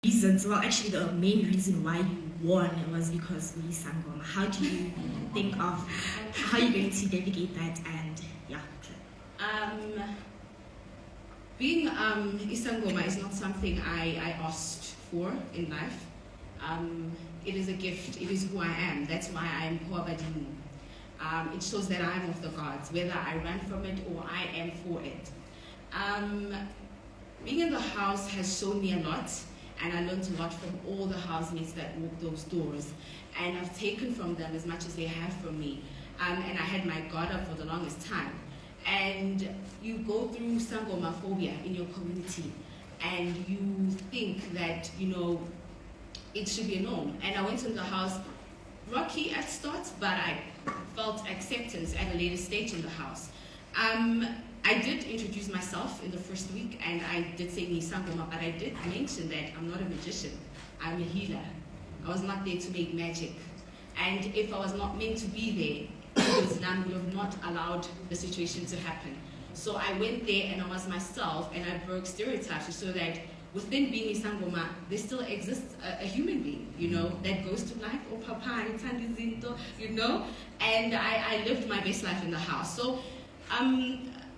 reasons, well, actually the main reason why you won was because we sang Sangoma. How do you think of how you're going to navigate that? And yeah. Being Isangoma is not something I asked for in life. It is a gift. It is who I am. That's why I am Mpho. It shows that I am of the gods, whether I run from it or I am for it. Being in the house has shown me a lot, and I learned a lot from all the housemates that walk those doors. And I've taken from them as much as they have from me. And I had my guard up for the longest time. And you go through Sangoma phobia in your community, and you think that, it should be a norm. And I went in the house rocky at start, but I felt acceptance at a later stage in the house. I did introduce myself in the first week, and I did say Sangoma, but I did mention that I'm not a magician, I'm a healer. I was not there to make magic. And if I was not meant to be there, because none would have not allowed the situation to happen. So I went there and I was myself, and I broke stereotypes so that within being Sangoma, there still exists a human being, that goes to life, oh papa, and I lived my best life in the house. So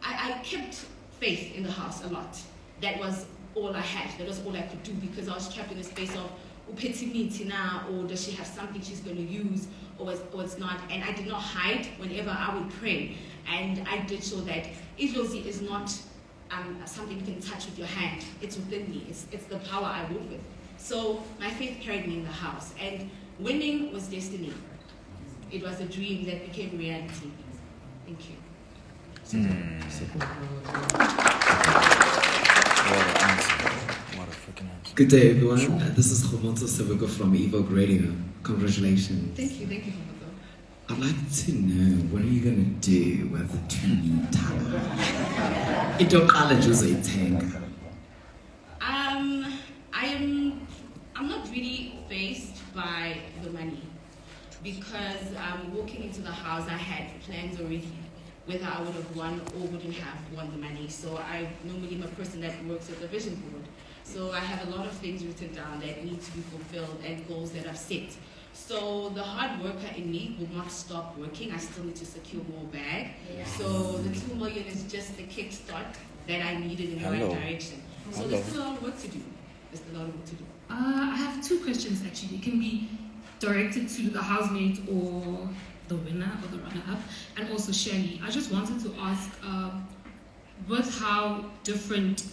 I kept faith in the house a lot. That was all I had. That was all I could do, because I was trapped in a space of now, or does she have something she's going to use, or it's not. And I did not hide whenever I would pray. And I did show that Idlozi is not something you can touch with your hand. It's within me. It's the power I work with. So my faith carried me in the house. And winning was destiny. It was a dream that became reality. Thank you. What an answer. What a freaking answer. Good day, everyone. This is Housemate from Evoke Radio. Congratulations. Thank you, Housemate. I'd like to know, what are you going to do with the 2 talent? Itokala Jose Tang. I'm not really faced by the money, because walking into the house, I had plans already, whether I would have won or wouldn't have won the money. So I normally am a person that works with the vision board. So I have a lot of things written down that need to be fulfilled and goals that I've set. So the hard worker in me will not stop working. I still need to secure more bag. Yeah. So the 2 million is just the kickstart that I needed in the right direction. So there's still a lot of work to do. I have 2 questions actually. It can be directed to the housemate or the winner or the runner-up, and also Shirley. I just wanted to ask, with how different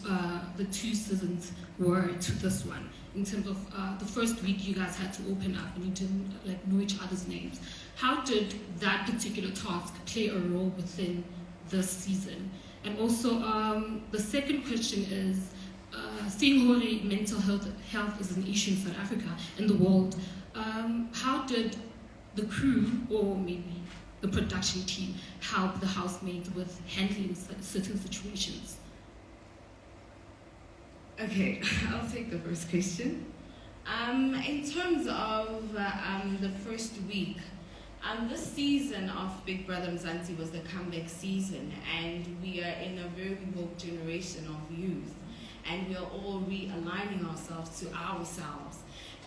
the 2 seasons were to this one, in terms of the first week you guys had to open up and you didn't know each other's names. How did that particular task play a role within this season? And also, the second question is, seeing how mental health is an issue in South Africa and the world, how did the crew, or maybe the production team, help the housemates with handling certain situations? Okay, I'll take the first question. In terms of the first week, this season of Big Brother Mzansi was the comeback season, and we are in a very woke generation of youth, and we are all realigning ourselves to ourselves.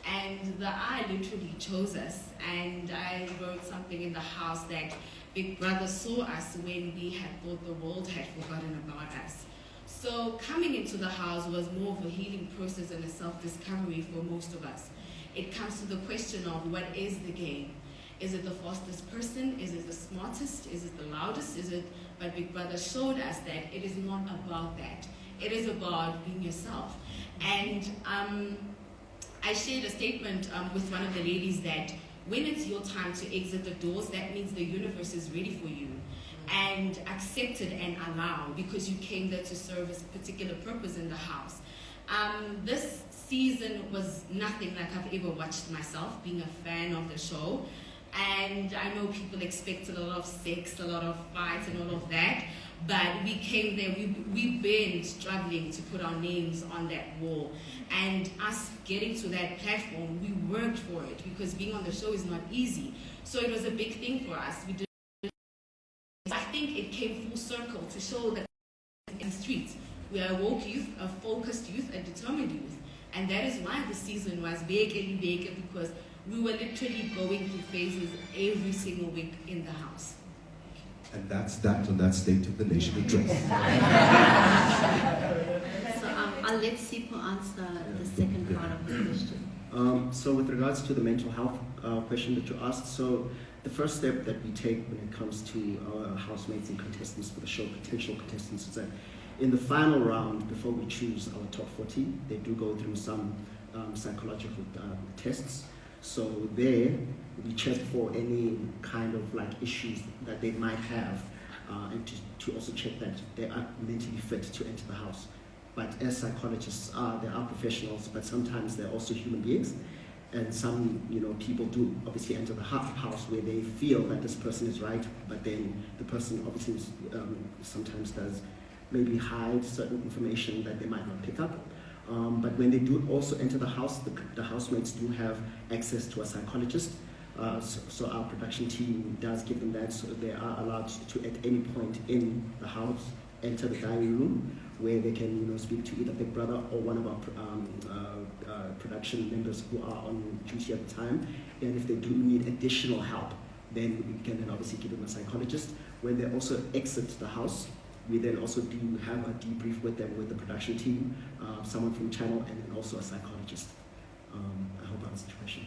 And the I literally chose us, and I wrote something in the house that Big Brother saw us when we had thought the world had forgotten about us. So coming into the house was more of a healing process and a self-discovery for most of us. It comes to the question of, what is the game? Is it the fastest person? Is it the smartest? Is it the loudest? But Big Brother showed us that it is not about that. It is about being yourself. And I shared a statement with one of the ladies that when it's your time to exit the doors, that means the universe is ready for you. And accept it and allow, because you came there to serve a particular purpose in the house. This season was nothing like I've ever watched myself, being a fan of the show. And I know people expected a lot of sex, a lot of fights and all of that, but we came there, we've been struggling to put our names on that wall. And us getting to that platform, we worked for it, because being on the show is not easy. So it was a big thing for us. I think it came full circle to show that in the streets, we are a woke youth, a focused youth, a determined youth. And that is why the season was big, because we were literally going through phases every single week in the house. And that's that on that State of the Nation address. So I'll let Sipho answer the second part of the question. So with regards to the mental health question that you asked, so the first step that we take when it comes to our housemates and contestants for the show, potential contestants, is that in the final round, before we choose our top 40, they do go through some psychological tests. So there, we check for any kind of like issues that they might have, and to also check that they are mentally fit to enter the house. But as psychologists they are professionals, but sometimes they're also human beings. And some, people do obviously enter the house where they feel that this person is right, but then the person obviously sometimes does maybe hide certain information that they might not pick up. But when they do also enter the house, the housemates do have access to a psychologist. So our production team does give them that, so they are allowed to, at any point in the house, enter the dining room where they can, speak to either Big Brother or one of our production members who are on duty at the time. And if they do need additional help, then we can then obviously give them a psychologist. When they also exit the house, we then also do have a debrief with them, with the production team, someone from channel, and then also a psychologist. I hope I answered your question.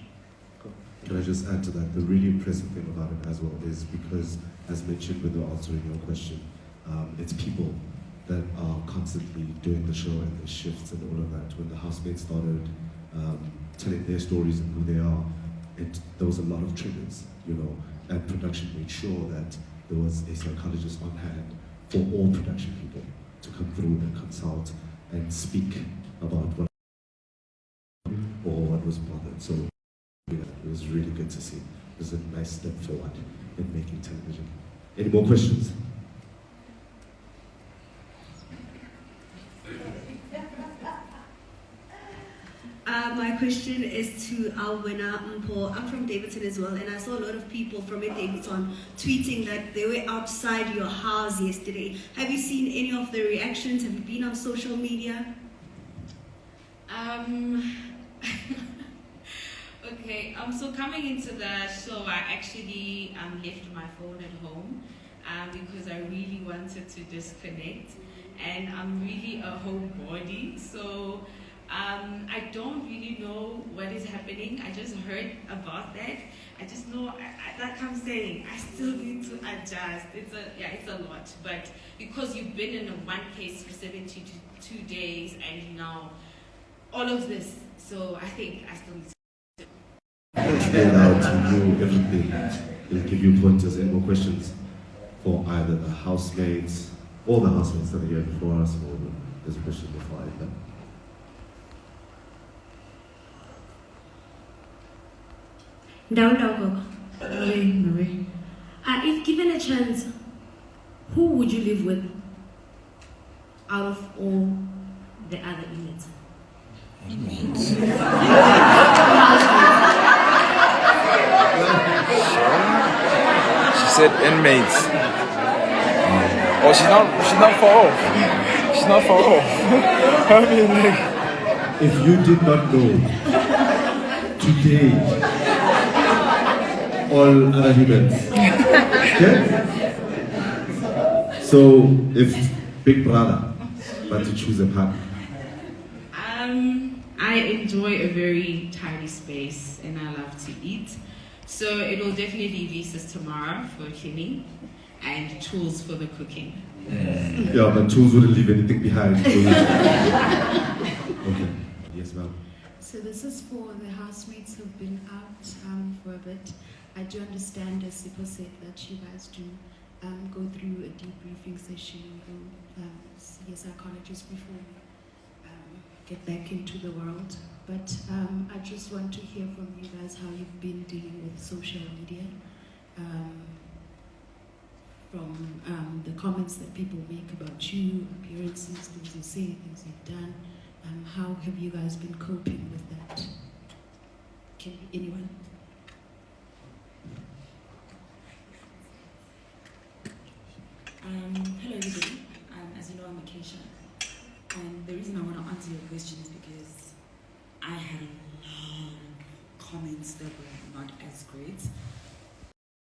Cool. Can I just add to that? The really impressive thing about it as well is because, as mentioned when they were answering your question, it's people that are constantly doing the show and the shifts and all of that. When the housemates started telling their stories and who they are, there was a lot of triggers, and production made sure that there was a psychologist on hand for all production people to come through and consult and speak about what was bothered. So it was really good to see. It was a nice step forward in making television. Any more questions? My question is to our winner, Mpho. I'm from Davidson as well, and I saw a lot of people from Davidson tweeting that they were outside your house yesterday. Have you seen any of the reactions? Have you been on social media? Okay, so coming into the show, I actually left my phone at home because I really wanted to disconnect, and I'm really a homebody, so I don't really know what is happening. I just heard about that. I just know, like I'm saying, I still need to adjust. It's a lot, but because you've been in one case for 72 days and now all of this, so I think I still need to. Explain out to you everything. We'll give you pointers. Any more questions for either the housemates or the housemates that are here before us, or there's a question before I end up? If given a chance, who would you live with out of all the other inmates? She said inmates. Oh, she's not far off. She's not far off. I mean, like, if you did not know, today, all other humans. Okay? So, if Big Brother but to choose a partner, I enjoy a very tidy space and I love to eat. So it will definitely be Sister Tamara for cleaning and tools for the cooking. yeah, but tools wouldn't leave anything behind. So okay. Yes, ma'am. So this is for the housemates who've been out for a bit. I do understand, as Sipho said, that you guys do go through a debriefing session, go see a psychologist before you get back into the world. But I just want to hear from you guys how you've been dealing with social media, from the comments that people make about you, appearances, things you say, things you've done. How have you guys been coping with that? Can anyone? Hello everybody, as you know I'm Acacia, and the reason I want to answer your question is because comments that were not as great.